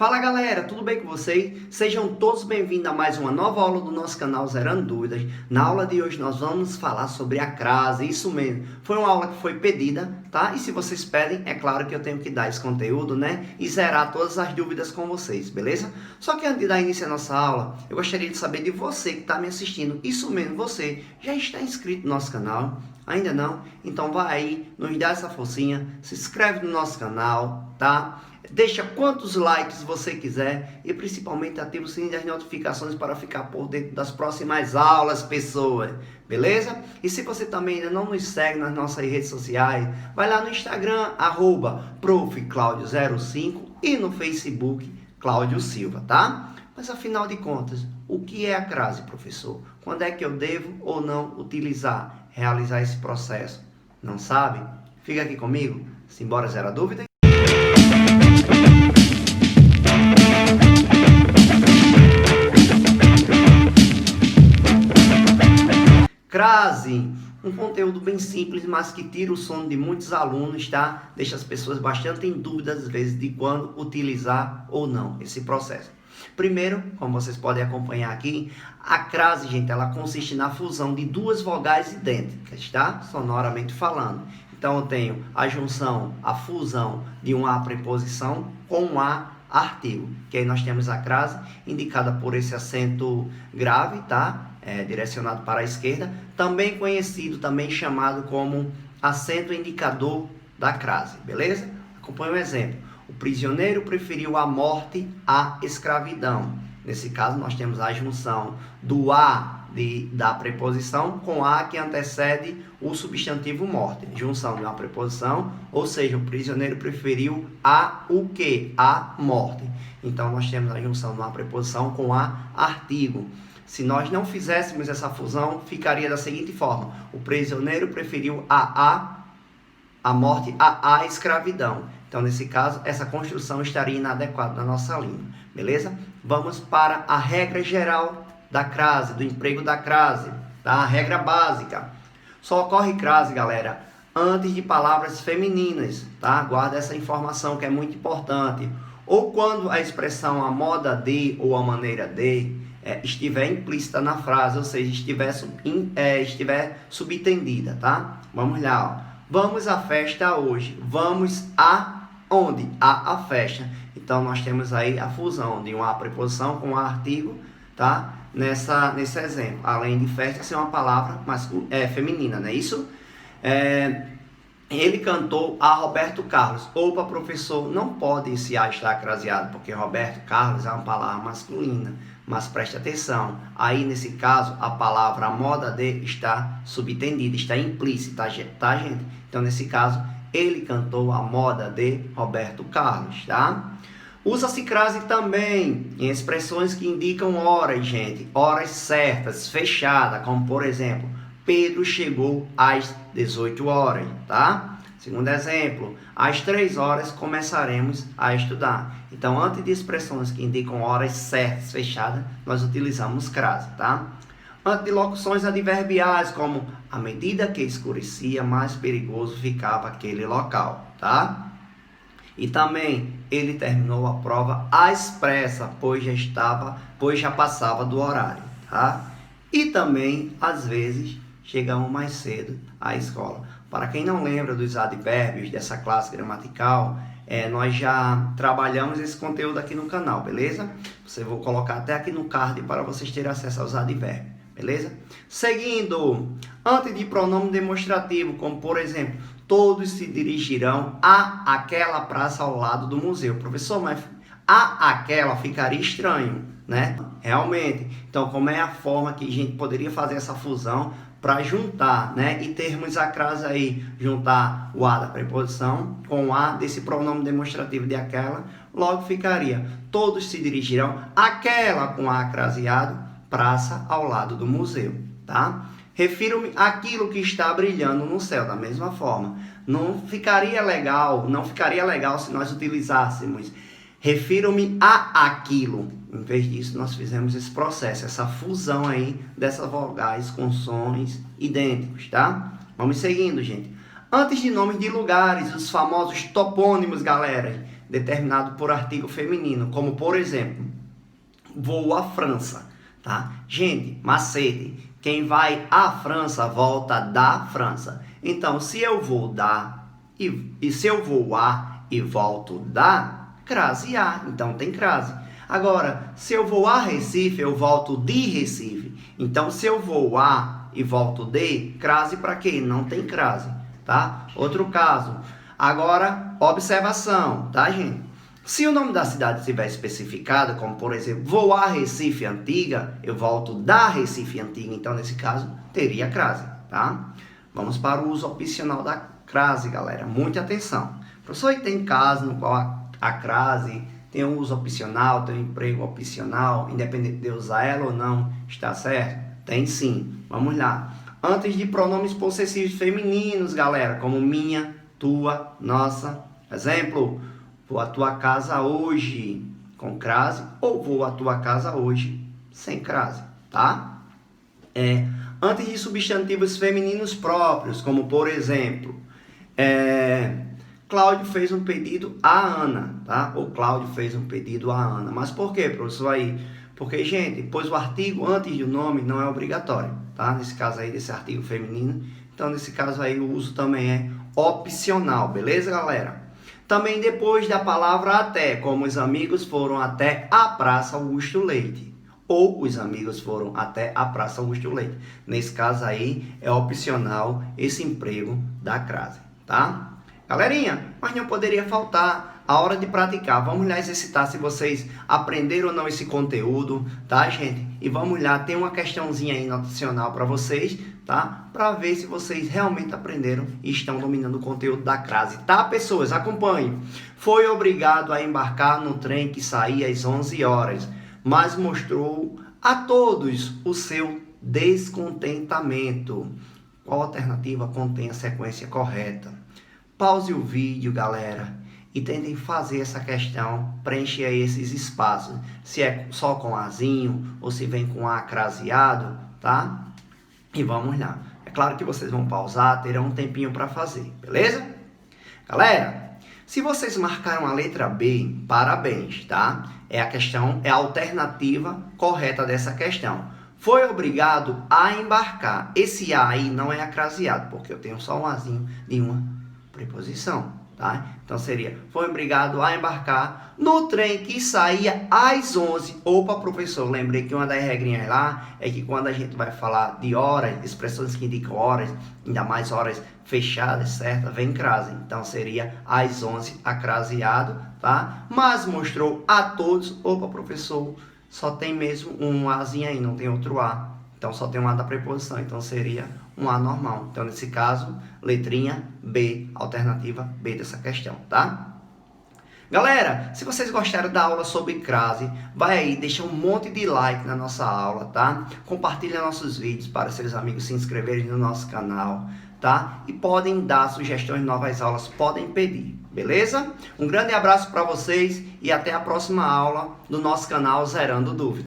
Fala galera, tudo bem com vocês? Sejam todos bem-vindos a mais uma nova aula do nosso canal Zerando Dúvidas. Na aula de hoje nós vamos falar sobre a crase, isso mesmo. Foi uma aula que foi pedida, tá? E se vocês pedem, é claro que eu tenho que dar esse conteúdo, né? E zerar todas as dúvidas com vocês, beleza? Só que antes de dar início à nossa aula, eu gostaria de saber de você que está me assistindo. Isso mesmo, você já está inscrito no nosso canal? Ainda não? Então vai aí, nos dá essa forcinha, se inscreve no nosso canal, tá? Deixa quantos likes você quiser e principalmente ativa o sininho das notificações para ficar por dentro das próximas aulas, pessoas. Beleza? E se você também ainda não nos segue nas nossas redes sociais, vai lá no Instagram, @profclaudio05 e no Facebook, Cláudio Silva, tá? Mas afinal de contas, o que é a crase, professor? Quando é que eu devo ou não realizar esse processo? Não sabe? Fica aqui comigo. Simbora zerar dúvida? Crase, um conteúdo bem simples, mas que tira o sono de muitos alunos, tá? Deixa as pessoas bastante em dúvida, às vezes, de quando utilizar ou não esse processo. Primeiro, como vocês podem acompanhar aqui, a crase, gente, ela consiste na fusão de duas vogais idênticas, tá? Sonoramente falando. Então, eu tenho a junção, a fusão de uma preposição com um artigo, que aí nós temos a crase indicada por esse acento grave, tá? Direcionado para a esquerda, também conhecido, também chamado como acento indicador da crase, beleza? Acompanhe um exemplo. O prisioneiro preferiu a morte à escravidão. Nesse caso, nós temos a junção do da preposição com a que antecede o substantivo morte. Junção de uma preposição, ou seja, o prisioneiro preferiu o quê? A morte. Então, nós temos a junção de uma preposição com artigo. Se nós não fizéssemos essa fusão, ficaria da seguinte forma. O prisioneiro preferiu a morte à escravidão. Então, nesse caso, essa construção estaria inadequada na nossa língua. Beleza? Vamos para a regra geral da crase, do emprego da crase. Tá? A regra básica. Só ocorre crase, galera, antes de palavras femininas. Tá? Guarda essa informação que é muito importante. Ou quando a expressão a moda de ou a maneira de estiver implícita na frase, ou seja, estiver subentendida, tá? Vamos lá, ó. Vamos à festa hoje. Vamos aonde? A festa. Então, nós temos aí a fusão de uma preposição com um artigo, tá? Nesse exemplo. Além de festa ser uma palavra feminina, não é isso? Ele cantou a Roberto Carlos. Opa, professor, não pode esse A estar craseado, porque Roberto Carlos é uma palavra masculina. Mas preste atenção, aí nesse caso a palavra a moda de está subentendida, está implícita, tá gente? Então nesse caso, ele cantou a moda de Roberto Carlos, tá? Usa-se crase também em expressões que indicam horas, gente, horas certas, fechadas, como por exemplo, Pedro chegou às 18 horas, tá? Segundo exemplo, às 3 horas começaremos a estudar. Então, antes de expressões que indicam horas certas, fechadas, nós utilizamos crase, tá? Antes de locuções adverbiais, como à medida que escurecia, mais perigoso ficava aquele local, tá? E também, ele terminou a prova às pressas, pois já passava do horário, tá? E também, às vezes, chegamos mais cedo à escola. Para quem não lembra dos advérbios dessa classe gramatical, nós já trabalhamos esse conteúdo aqui no canal, beleza? Vou colocar até aqui no card para vocês terem acesso aos advérbios, beleza? Seguindo, antes de pronome demonstrativo, como por exemplo, todos se dirigirão a aquela praça ao lado do museu. Professor, mas aquela ficaria estranho, né? Realmente. Então, como é a forma que a gente poderia fazer essa fusão para juntar, né? E termos a crase aí, juntar o a da preposição com o a desse pronome demonstrativo de aquela, logo ficaria, todos se dirigirão àquela com a craseado, praça ao lado do museu, tá? Refiro-me àquilo que está brilhando no céu, da mesma forma. Não ficaria legal se nós utilizássemos refiro-me a aquilo. Em vez disso, nós fizemos esse processo, essa fusão aí dessas vogais com sons idênticos, tá? Vamos seguindo, gente. Antes de nomes de lugares, os famosos topônimos, galera. determinado por artigo feminino, como por exemplo, vou à França, tá? Gente, macete, quem vai à França volta da França. Então, se eu vou e se eu vou a e volto da, crase a, então tem crase. Agora, se eu vou a Recife, eu volto de Recife. Então, se eu vou a e volto de, crase para quê? Não tem crase, tá? Outro caso. Agora, observação, tá, gente? Se o nome da cidade estiver especificado, como por exemplo, vou a Recife Antiga, eu volto da Recife Antiga, então nesse caso teria crase, tá? Vamos para o uso opcional da crase, galera. Muita atenção. Professor, e tem caso no qual a crase tem um uso opcional, tem um emprego opcional, independente de usar ela ou não, está certo? Tem sim. Vamos lá. Antes de pronomes possessivos femininos, galera, como minha, tua, nossa. Exemplo, vou à tua casa hoje, com crase, ou vou à tua casa hoje, sem crase, tá? Antes de substantivos femininos próprios, como por exemplo, Cláudio fez um pedido à Ana, tá? Ou Cláudio fez um pedido à Ana. Mas por quê, professor, aí? Porque, gente, pois o artigo antes do nome não é obrigatório, tá? Nesse caso aí, desse artigo feminino. Então, nesse caso aí, o uso também é opcional, beleza, galera? Também depois da palavra até, como os amigos foram até a Praça Augusto Leite. Ou os amigos foram até a Praça Augusto Leite. Nesse caso aí, é opcional esse emprego da crase, tá? Galerinha, mas não poderia faltar a hora de praticar. Vamos lá exercitar se vocês aprenderam ou não esse conteúdo, tá, gente? E vamos lá, tem uma questãozinha aí notacional para vocês, tá? Para ver se vocês realmente aprenderam e estão dominando o conteúdo da crase, tá, pessoas? Acompanhem. Foi obrigado a embarcar no trem que saía às 11 horas, mas mostrou a todos o seu descontentamento. Qual alternativa contém a sequência correta? Pause o vídeo, galera, e tentem fazer essa questão, preencher aí esses espaços. Se é só com azinho ou se vem com A craseado, tá? E vamos lá. É claro que vocês vão pausar, terão um tempinho para fazer, beleza? Galera, se vocês marcaram a letra B, parabéns, tá? É a alternativa correta dessa questão. Foi obrigado a embarcar. Esse A aí não é acraseado, porque eu tenho só um azinho de uma preposição, tá? Então seria, foi obrigado a embarcar no trem que saía às 11. Opa, professor, lembrei que uma das regrinhas lá é que quando a gente vai falar de horas, expressões que indicam horas, ainda mais horas fechadas, certo? Vem crase. Então seria às 11 acraseado, tá? Mas mostrou a todos. Opa, professor, só tem mesmo um Azinho aí, não tem outro A. Então só tem um A da preposição, então seria um A normal. Então nesse caso, letrinha B, alternativa B dessa questão, tá? Galera, se vocês gostaram da aula sobre crase, vai aí, deixa um monte de like na nossa aula, tá? Compartilha nossos vídeos para seus amigos se inscreverem no nosso canal, tá? E podem dar sugestões de novas aulas, podem pedir, beleza? Um grande abraço para vocês e até a próxima aula do nosso canal Zerando Dúvidas.